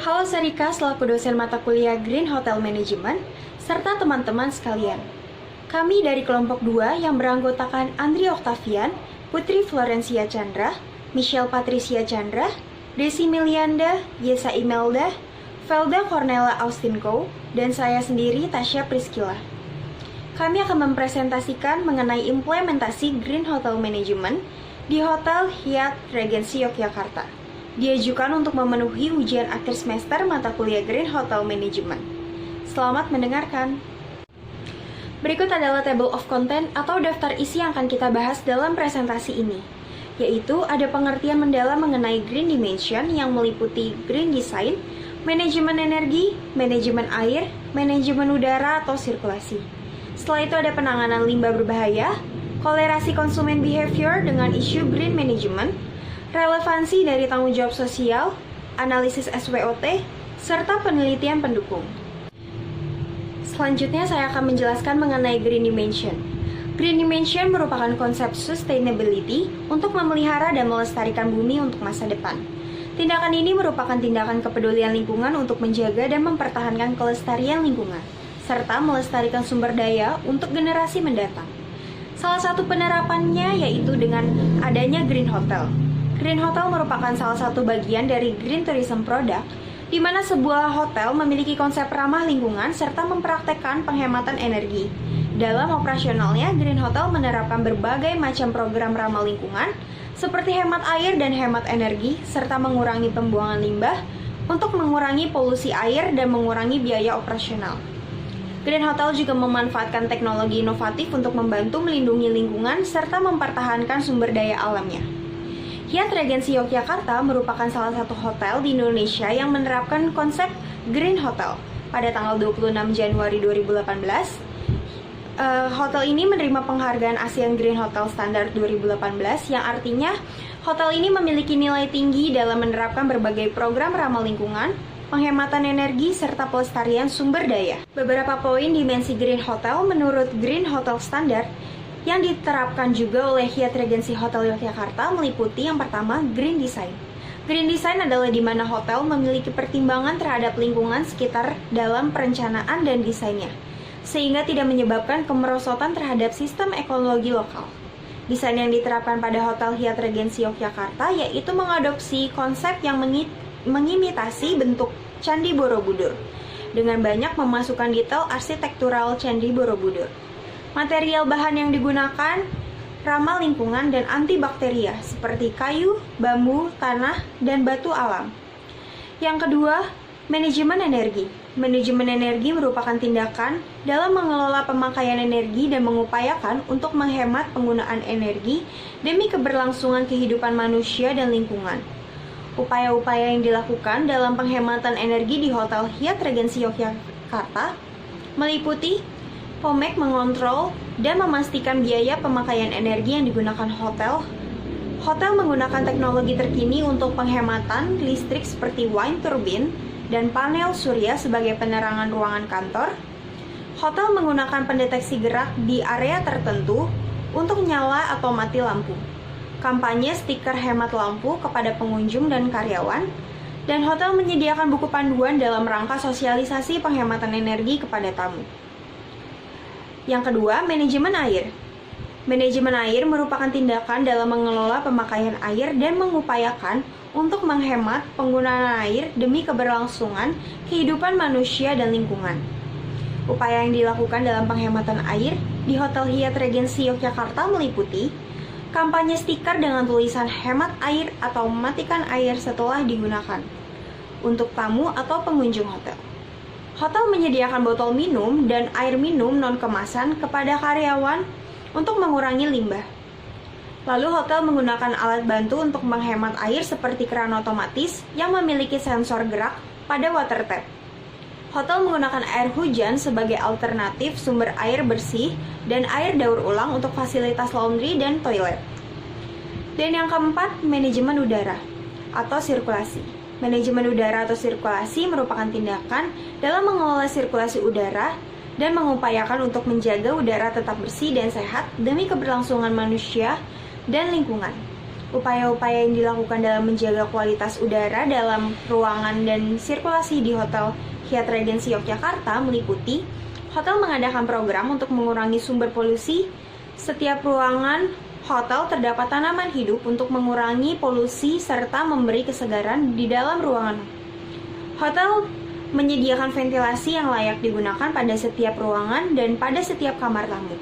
Halo Sarika selaku dosen mata kuliah Green Hotel Management, serta teman-teman sekalian. Kami dari kelompok 2 yang beranggotakan Andri Octavian, Putri Florencia Chandra, Michelle Patricia Chandra, Desi Milianda, Yesa Imelda, Felda Cornella Austinko, dan saya sendiri Tasya Priscilla. Kami akan mempresentasikan mengenai implementasi Green Hotel Management di Hotel Hyatt Regency Yogyakarta. Diajukan untuk memenuhi ujian akhir semester mata kuliah Green Hotel Management. Selamat mendengarkan. Berikut adalah table of content atau daftar isi yang akan kita bahas dalam presentasi ini, yaitu ada pengertian mendalam mengenai Green Dimension yang meliputi Green Design, manajemen energi, manajemen air, manajemen udara atau sirkulasi. Setelah itu ada penanganan limbah berbahaya, kolerasi konsumen behavior dengan isu Green Management, relevansi dari tanggung jawab sosial, analisis SWOT, serta penelitian pendukung. Selanjutnya saya akan menjelaskan mengenai Green Dimension. Green Dimension merupakan konsep sustainability untuk memelihara dan melestarikan bumi untuk masa depan. Tindakan ini merupakan tindakan kepedulian lingkungan untuk menjaga dan mempertahankan kelestarian lingkungan, serta melestarikan sumber daya untuk generasi mendatang. Salah satu penerapannya yaitu dengan adanya Green Hotel. Green Hotel merupakan salah satu bagian dari Green Tourism Product, di mana sebuah hotel memiliki konsep ramah lingkungan serta mempraktekkan penghematan energi. Dalam operasionalnya, Green Hotel menerapkan berbagai macam program ramah lingkungan, seperti hemat air dan hemat energi, serta mengurangi pembuangan limbah untuk mengurangi polusi air dan mengurangi biaya operasional. Green Hotel juga memanfaatkan teknologi inovatif untuk membantu melindungi lingkungan serta mempertahankan sumber daya alamnya. Hyatt Regency Yogyakarta merupakan salah satu hotel di Indonesia yang menerapkan konsep Green Hotel. Pada tanggal 26 Januari 2018, hotel ini menerima penghargaan ASEAN Green Hotel Standard 2018, yang artinya hotel ini memiliki nilai tinggi dalam menerapkan berbagai program ramah lingkungan, penghematan energi, serta pelestarian sumber daya. Beberapa poin dimensi Green Hotel menurut Green Hotel Standard yang diterapkan juga oleh Hyatt Regency Hotel Yogyakarta meliputi yang pertama, Green Design. Green Design adalah di mana hotel memiliki pertimbangan terhadap lingkungan sekitar dalam perencanaan dan desainnya, sehingga tidak menyebabkan kemerosotan terhadap sistem ekologi lokal. Desain yang diterapkan pada Hotel Hyatt Regency Yogyakarta yaitu mengadopsi konsep yang mengimitasi bentuk Candi Borobudur, dengan banyak memasukkan detail arsitektural Candi Borobudur. Material bahan yang digunakan ramah lingkungan dan antibakteria seperti kayu, bambu, tanah, dan batu alam. Yang kedua, manajemen energi. Manajemen energi merupakan tindakan dalam mengelola pemakaian energi dan mengupayakan untuk menghemat penggunaan energi demi keberlangsungan kehidupan manusia dan lingkungan. Upaya-upaya yang dilakukan dalam penghematan energi di Hotel Hyatt Regency Yogyakarta meliputi POMEK mengontrol dan memastikan biaya pemakaian energi yang digunakan hotel. Hotel menggunakan teknologi terkini untuk penghematan listrik seperti wind turbine dan panel surya sebagai penerangan ruangan kantor. Hotel menggunakan pendeteksi gerak di area tertentu untuk nyala atau mati lampu. Kampanye stiker hemat lampu kepada pengunjung dan karyawan. Dan hotel menyediakan buku panduan dalam rangka sosialisasi penghematan energi kepada tamu. Yang kedua, manajemen air. Manajemen air merupakan tindakan dalam mengelola pemakaian air dan mengupayakan untuk menghemat penggunaan air demi keberlangsungan kehidupan manusia dan lingkungan. Upaya yang dilakukan dalam penghematan air di Hotel Hyatt Regency Yogyakarta meliputi kampanye stiker dengan tulisan hemat air atau matikan air setelah digunakan untuk tamu atau pengunjung hotel. Hotel menyediakan botol minum dan air minum non-kemasan kepada karyawan untuk mengurangi limbah. Lalu hotel menggunakan alat bantu untuk menghemat air seperti keran otomatis yang memiliki sensor gerak pada water tap. Hotel menggunakan air hujan sebagai alternatif sumber air bersih dan air daur ulang untuk fasilitas laundry dan toilet. Dan yang keempat, manajemen udara atau sirkulasi. Manajemen udara atau sirkulasi merupakan tindakan dalam mengelola sirkulasi udara dan mengupayakan untuk menjaga udara tetap bersih dan sehat demi keberlangsungan manusia dan lingkungan. Upaya-upaya yang dilakukan dalam menjaga kualitas udara dalam ruangan dan sirkulasi di Hotel Hyatt Regency Yogyakarta meliputi hotel mengadakan program untuk mengurangi sumber polusi. Setiap ruangan hotel terdapat tanaman hidup untuk mengurangi polusi serta memberi kesegaran di dalam ruangan. Hotel menyediakan ventilasi yang layak digunakan pada setiap ruangan dan pada setiap kamar tamu.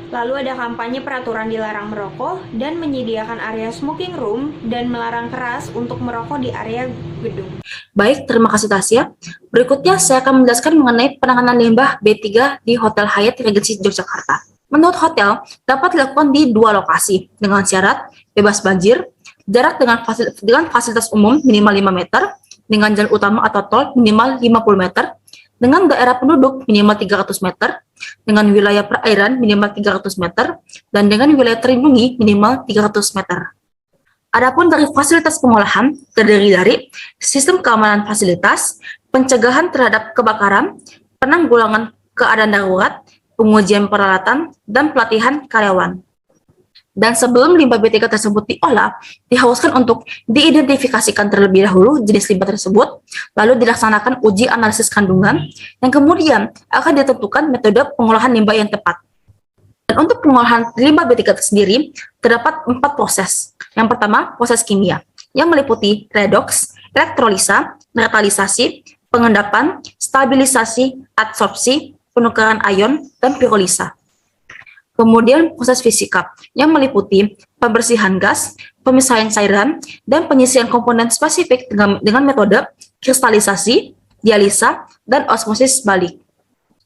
Lalu ada kampanye peraturan dilarang merokok dan menyediakan area smoking room dan melarang keras untuk merokok di area gedung. Baik, terima kasih Tasya. Berikutnya saya akan menjelaskan mengenai penanganan limbah B3 di Hotel Hyatt Regency Yogyakarta. Menurut hotel, dapat dilakukan di 2 lokasi dengan syarat bebas banjir, jarak dengan fasilitas umum minimal 5 meter, dengan jalan utama atau tol minimal 50 meter, dengan daerah penduduk minimal 300 meter, dengan wilayah perairan minimal 300 meter, dan dengan wilayah terlindungi minimal 300 meter. Adapun dari fasilitas pengolahan terdiri dari sistem keamanan fasilitas, pencegahan terhadap kebakaran, penanggulangan keadaan darurat, pengujian peralatan, dan pelatihan karyawan. Dan sebelum limbah B3 tersebut diolah, diharuskan untuk diidentifikasikan terlebih dahulu jenis limbah tersebut, lalu dilaksanakan uji analisis kandungan, yang kemudian akan ditentukan metode pengolahan limbah yang tepat. Dan untuk pengolahan limbah B3 sendiri, terdapat 4 proses. Yang pertama, proses kimia, yang meliputi redoks, elektrolisa, neutralisasi, pengendapan, stabilisasi, adsorpsi, penukaran ion, dan pirolisa. Kemudian proses fisika yang meliputi pembersihan gas, pemisahan cairan, dan penyisian komponen spesifik dengan metode kristalisasi, dialisa, dan osmosis balik.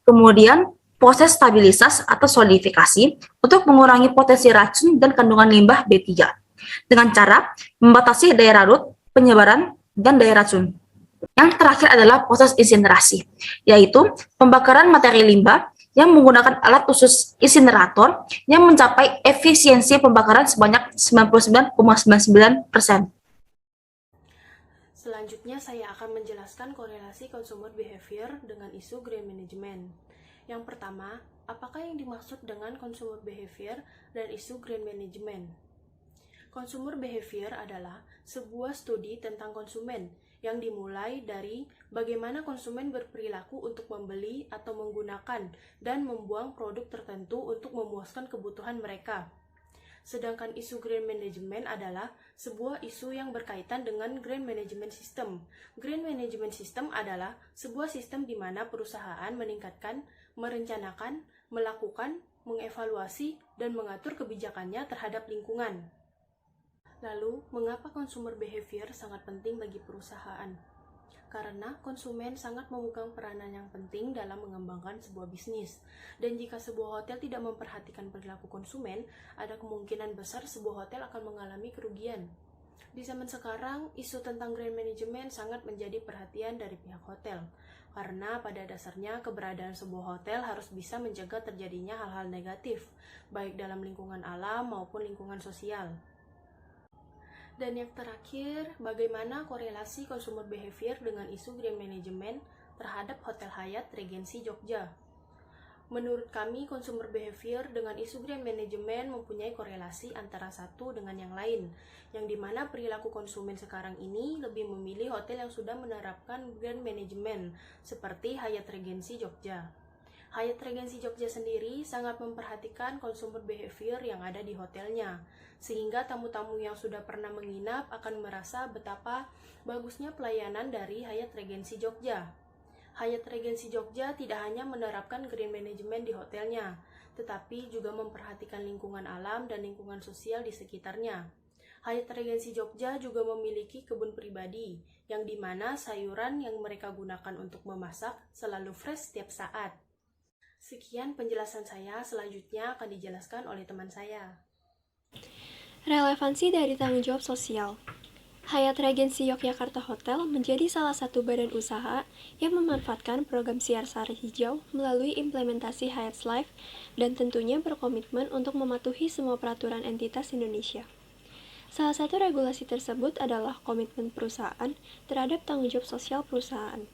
Kemudian proses stabilisasi atau solidifikasi untuk mengurangi potensi racun dan kandungan limbah B3 dengan cara membatasi daya larut, penyebaran, dan daya racun. Yang terakhir adalah proses insinerasi, yaitu pembakaran materi limbah yang menggunakan alat khusus insinerator yang mencapai efisiensi pembakaran sebanyak 99,99%. Selanjutnya saya akan menjelaskan korelasi consumer behavior dengan isu green management. Yang pertama, apakah yang dimaksud dengan consumer behavior dan isu green management? Consumer behavior adalah sebuah studi tentang konsumen yang dimulai dari bagaimana konsumen berperilaku untuk membeli atau menggunakan dan membuang produk tertentu untuk memuaskan kebutuhan mereka. Sedangkan isu green management adalah sebuah isu yang berkaitan dengan green management system. Green management system adalah sebuah sistem di mana perusahaan meningkatkan, merencanakan, melakukan, mengevaluasi, dan mengatur kebijakannya terhadap lingkungan. Lalu, mengapa consumer behavior sangat penting bagi perusahaan? Karena konsumen sangat memegang peranan yang penting dalam mengembangkan sebuah bisnis. Dan jika sebuah hotel tidak memperhatikan perilaku konsumen, ada kemungkinan besar sebuah hotel akan mengalami kerugian. Di zaman sekarang, isu tentang green management sangat menjadi perhatian dari pihak hotel. Karena pada dasarnya keberadaan sebuah hotel harus bisa mencegah terjadinya hal-hal negatif, baik dalam lingkungan alam maupun lingkungan sosial. Dan yang terakhir, bagaimana korelasi consumer behavior dengan isu green management terhadap Hotel Hyatt Regency Jogja? Menurut kami, consumer behavior dengan isu green management mempunyai korelasi antara satu dengan yang lain, yang dimana perilaku konsumen sekarang ini lebih memilih hotel yang sudah menerapkan green management, seperti Hyatt Regency Jogja. Hyatt Regency Jogja sendiri sangat memperhatikan consumer behavior yang ada di hotelnya, sehingga tamu-tamu yang sudah pernah menginap akan merasa betapa bagusnya pelayanan dari Hyatt Regency Jogja. Hyatt Regency Jogja tidak hanya menerapkan green management di hotelnya, tetapi juga memperhatikan lingkungan alam dan lingkungan sosial di sekitarnya. Hyatt Regency Jogja juga memiliki kebun pribadi, yang dimana sayuran yang mereka gunakan untuk memasak selalu fresh setiap saat. Sekian penjelasan saya, selanjutnya akan dijelaskan oleh teman saya. Relevansi dari tanggung jawab sosial. Hyatt Regency Yogyakarta Hotel menjadi salah satu badan usaha yang memanfaatkan program CSR hijau melalui implementasi Hyatt's Life dan tentunya berkomitmen untuk mematuhi semua peraturan entitas Indonesia. Salah satu regulasi tersebut adalah komitmen perusahaan terhadap tanggung jawab sosial perusahaan.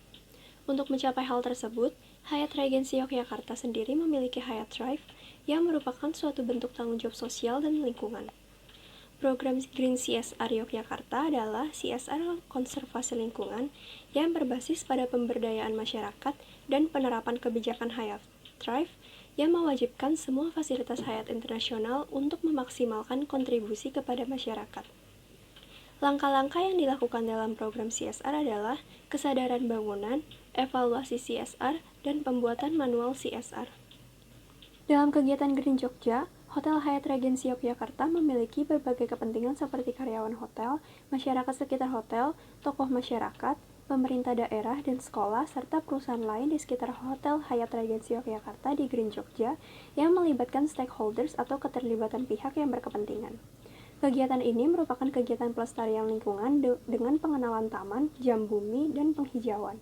Untuk mencapai hal tersebut, Hyatt Regency Yogyakarta sendiri memiliki Hyatt Thrive yang merupakan suatu bentuk tanggung jawab sosial dan lingkungan. Program Green CSR Yogyakarta adalah CSR konservasi lingkungan yang berbasis pada pemberdayaan masyarakat dan penerapan kebijakan Hayat Thrive yang mewajibkan semua fasilitas Hayat Internasional untuk memaksimalkan kontribusi kepada masyarakat. Langkah-langkah yang dilakukan dalam program CSR adalah kesadaran bangunan, evaluasi CSR, dan pembuatan manual CSR. Dalam kegiatan Green Jogja, Hotel Hyatt Regency Yogyakarta memiliki berbagai kepentingan seperti karyawan hotel, masyarakat sekitar hotel, tokoh masyarakat, pemerintah daerah dan sekolah, serta perusahaan lain di sekitar Hotel Hyatt Regency Yogyakarta di Green Jogja yang melibatkan stakeholders atau keterlibatan pihak yang berkepentingan. Kegiatan ini merupakan kegiatan pelestarian lingkungan dengan pengenalan taman, jam bumi, dan penghijauan.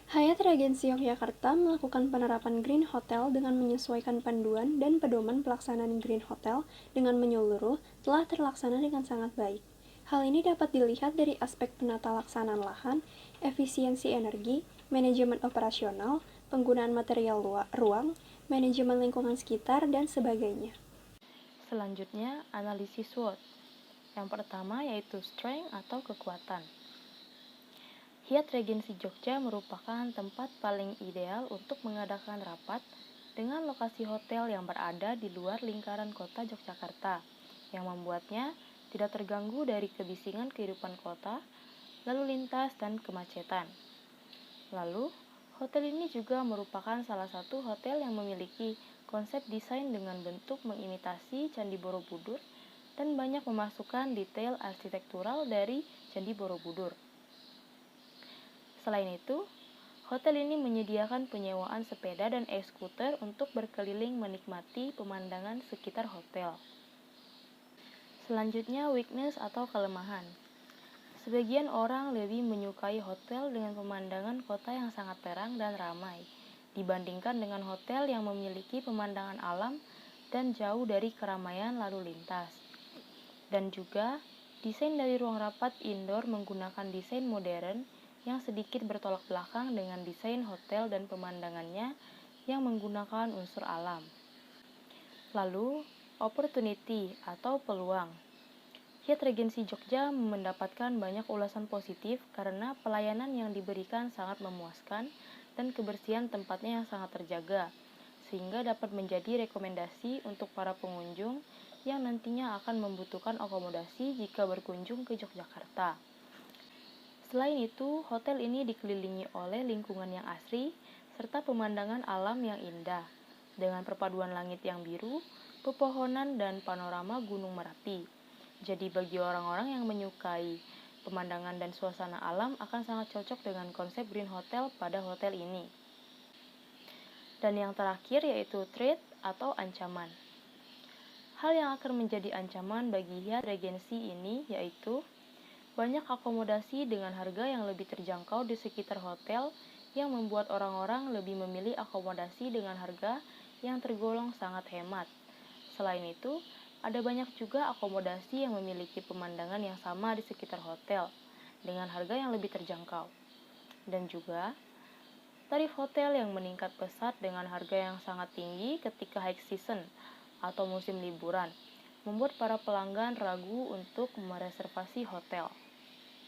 Hyatt Regency Yogyakarta melakukan penerapan Green Hotel dengan menyesuaikan panduan dan pedoman pelaksanaan Green Hotel dengan menyeluruh telah terlaksana dengan sangat baik. Hal ini dapat dilihat dari aspek penata laksanaan lahan, efisiensi energi, manajemen operasional, penggunaan material ruang, manajemen lingkungan sekitar, dan sebagainya. Selanjutnya, analisis SWOT. Yang pertama yaitu strength atau kekuatan. Hyatt Regency Jogja merupakan tempat paling ideal untuk mengadakan rapat dengan lokasi hotel yang berada di luar lingkaran kota Yogyakarta, yang membuatnya tidak terganggu dari kebisingan kehidupan kota, lalu lintas, dan kemacetan. Lalu, hotel ini juga merupakan salah satu hotel yang memiliki konsep desain dengan bentuk mengimitasi Candi Borobudur dan banyak memasukkan detail arsitektural dari Candi Borobudur. Selain itu, hotel ini menyediakan penyewaan sepeda dan e-scooter untuk berkeliling menikmati pemandangan sekitar hotel. Selanjutnya, weakness atau kelemahan. Sebagian orang lebih menyukai hotel dengan pemandangan kota yang sangat terang dan ramai, dibandingkan dengan hotel yang memiliki pemandangan alam dan jauh dari keramaian lalu lintas. Dan juga, desain dari ruang rapat indoor menggunakan desain modern yang sedikit bertolak belakang dengan desain hotel dan pemandangannya yang menggunakan unsur alam. Lalu, opportunity atau peluang. Hyatt Regency Jogja mendapatkan banyak ulasan positif karena pelayanan yang diberikan sangat memuaskan dan kebersihan tempatnya yang sangat terjaga, sehingga dapat menjadi rekomendasi untuk para pengunjung yang nantinya akan membutuhkan akomodasi jika berkunjung ke Yogyakarta. Selain itu, hotel ini dikelilingi oleh lingkungan yang asri serta pemandangan alam yang indah, dengan perpaduan langit yang biru, pepohonan, dan panorama Gunung Merapi. Jadi bagi orang-orang yang menyukai pemandangan dan suasana alam akan sangat cocok dengan konsep Green Hotel pada hotel ini. Dan yang terakhir yaitu threat atau ancaman. Hal yang akan menjadi ancaman bagi Hyatt Regency ini yaitu banyak akomodasi dengan harga yang lebih terjangkau di sekitar hotel yang membuat orang-orang lebih memilih akomodasi dengan harga yang tergolong sangat hemat. Selain itu, ada banyak juga akomodasi yang memiliki pemandangan yang sama di sekitar hotel dengan harga yang lebih terjangkau. Dan juga, tarif hotel yang meningkat pesat dengan harga yang sangat tinggi ketika high season atau musim liburan, membuat para pelanggan ragu untuk mereservasi hotel.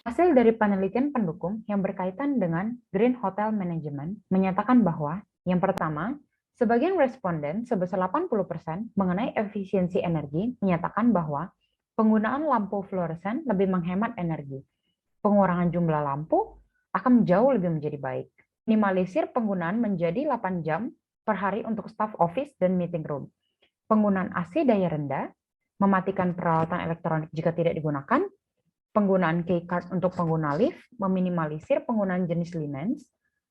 Hasil dari penelitian pendukung yang berkaitan dengan Green Hotel Management menyatakan bahwa, yang pertama, sebagian responden sebesar 80% mengenai efisiensi energi menyatakan bahwa penggunaan lampu fluoresen lebih menghemat energi. Pengurangan jumlah lampu akan jauh lebih menjadi baik. Minimalisir penggunaan menjadi 8 jam per hari untuk staff office dan meeting room. Penggunaan AC daya rendah, mematikan peralatan elektronik jika tidak digunakan, penggunaan keycard untuk pengguna lift, meminimalisir penggunaan jenis linens,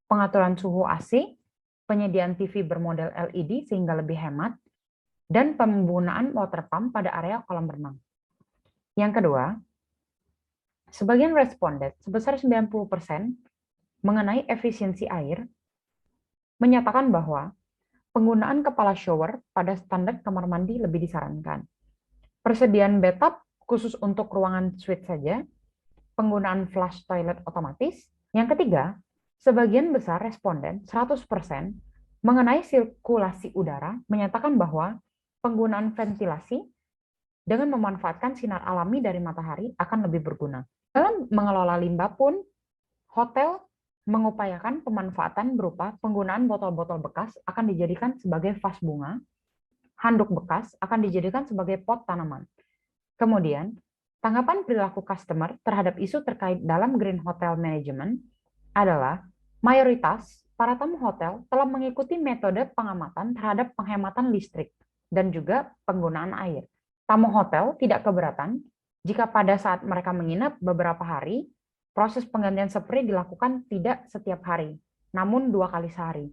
pengaturan suhu AC, penyediaan TV bermodel LED sehingga lebih hemat, dan penggunaan water pump pada area kolam renang. Yang kedua, sebagian responden sebesar 90% mengenai efisiensi air menyatakan bahwa penggunaan kepala shower pada standar kamar mandi lebih disarankan. Persediaan bathtub khusus untuk ruangan suite saja, penggunaan flush toilet otomatis. Yang ketiga, sebagian besar responden, 100%, mengenai sirkulasi udara, menyatakan bahwa penggunaan ventilasi dengan memanfaatkan sinar alami dari matahari akan lebih berguna. Dalam mengelola limbah pun, hotel mengupayakan pemanfaatan berupa penggunaan botol-botol bekas akan dijadikan sebagai vas bunga, handuk bekas akan dijadikan sebagai pot tanaman. Kemudian, tanggapan perilaku customer terhadap isu terkait dalam Green Hotel Management adalah mayoritas para tamu hotel telah mengikuti metode pengamatan terhadap penghematan listrik dan juga penggunaan air. Tamu hotel tidak keberatan jika pada saat mereka menginap beberapa hari, proses penggantian spray dilakukan tidak setiap hari, namun 2 kali sehari.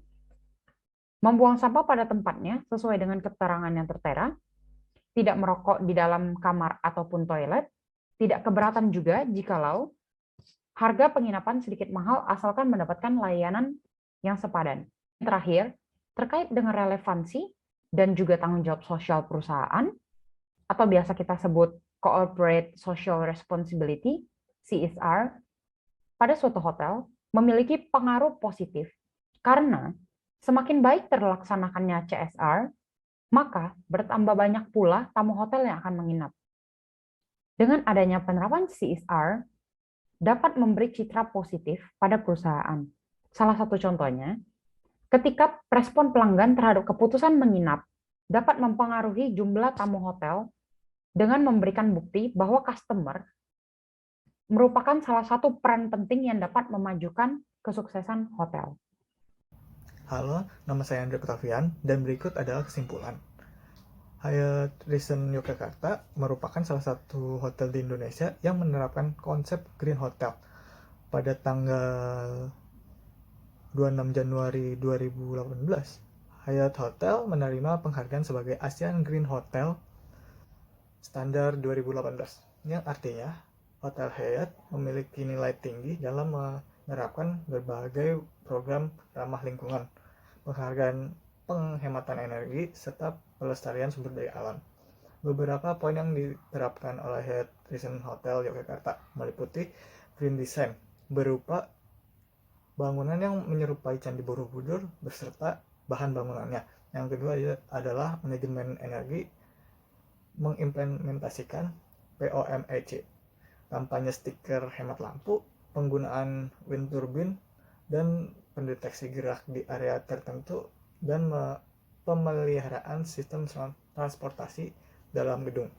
Membuang sampah pada tempatnya sesuai dengan keterangan yang tertera, tidak merokok di dalam kamar ataupun toilet, tidak keberatan juga jikalau harga penginapan sedikit mahal asalkan mendapatkan layanan yang sepadan. Terakhir, terkait dengan relevansi dan juga tanggung jawab sosial perusahaan, atau biasa kita sebut Corporate Social Responsibility, CSR, pada suatu hotel memiliki pengaruh positif karena semakin baik terlaksanakannya CSR, maka bertambah banyak pula tamu hotel yang akan menginap. Dengan adanya penerapan CSR, dapat memberi citra positif pada perusahaan. Salah satu contohnya, ketika respon pelanggan terhadap keputusan menginap dapat mempengaruhi jumlah tamu hotel dengan memberikan bukti bahwa customer merupakan salah satu peran penting yang dapat memajukan kesuksesan hotel. Halo, nama saya Andre Octavian, dan berikut adalah kesimpulan. Hyatt Regency Yogyakarta merupakan salah satu hotel di Indonesia yang menerapkan konsep Green Hotel. Pada tanggal 26 Januari 2018, Hyatt Hotel menerima penghargaan sebagai Asian Green Hotel Standard 2018, yang artinya Hotel Hyatt memiliki nilai tinggi dalam menerapkan berbagai program ramah lingkungan, penghargaan penghematan energi, serta pelestarian sumber daya alam. Beberapa poin yang diterapkan oleh Hyatt Regency Hotel Yogyakarta meliputi green design, berupa bangunan yang menyerupai Candi Borobudur beserta bahan bangunannya. Yang kedua adalah manajemen energi, mengimplementasikan POMEC, kampanye stiker hemat lampu, penggunaan wind turbine, dan pendeteksi gerak di area tertentu, dan pemeliharaan sistem transportasi dalam gedung.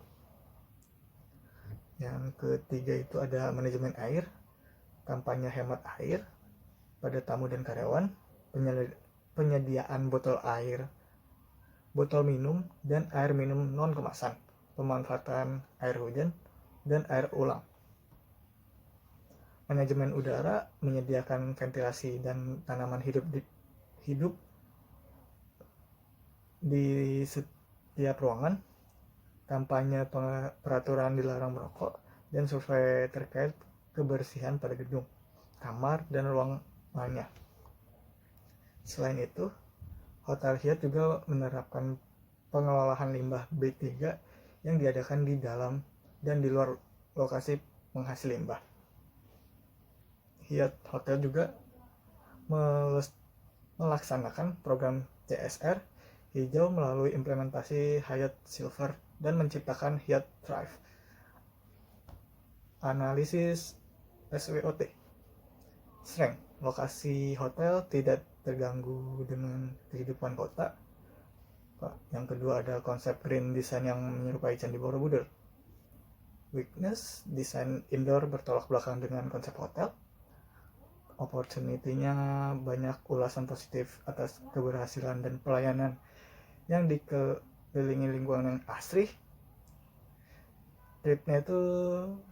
Yang ketiga itu ada manajemen air, kampanye hemat air pada tamu dan karyawan, penyediaan botol air, botol minum, dan air minum non kemasan, pemanfaatan air hujan dan air ulang. Manajemen udara, menyediakan ventilasi dan tanaman hidup di setiap ruangan, kampanye peraturan dilarang merokok, dan survei terkait kebersihan pada gedung, kamar, dan ruang lainnya. Selain itu, Hotel Hyatt juga menerapkan pengelolaan limbah B3 yang diadakan di dalam dan di luar lokasi penghasil limbah. Hyatt Hotel juga melaksanakan program CSR hijau melalui implementasi Hyatt Silver dan menciptakan Hyatt Thrive. Analisis SWOT. Strength, lokasi hotel tidak terganggu dengan kehidupan kota. Yang kedua ada konsep green design yang menyerupai Candi Borobudur. Weakness, desain indoor bertolak belakang dengan konsep hotel. Opportunity-nya banyak ulasan positif atas keberhasilan dan pelayanan yang dikelilingi lingkungan yang asri. Tripnya itu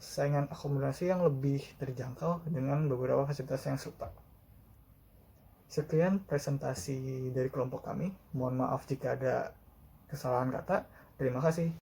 saingan akomodasi yang lebih terjangkau dengan beberapa fasilitas yang serupa. Sekian presentasi dari kelompok kami. Mohon maaf jika ada kesalahan kata. Terima kasih.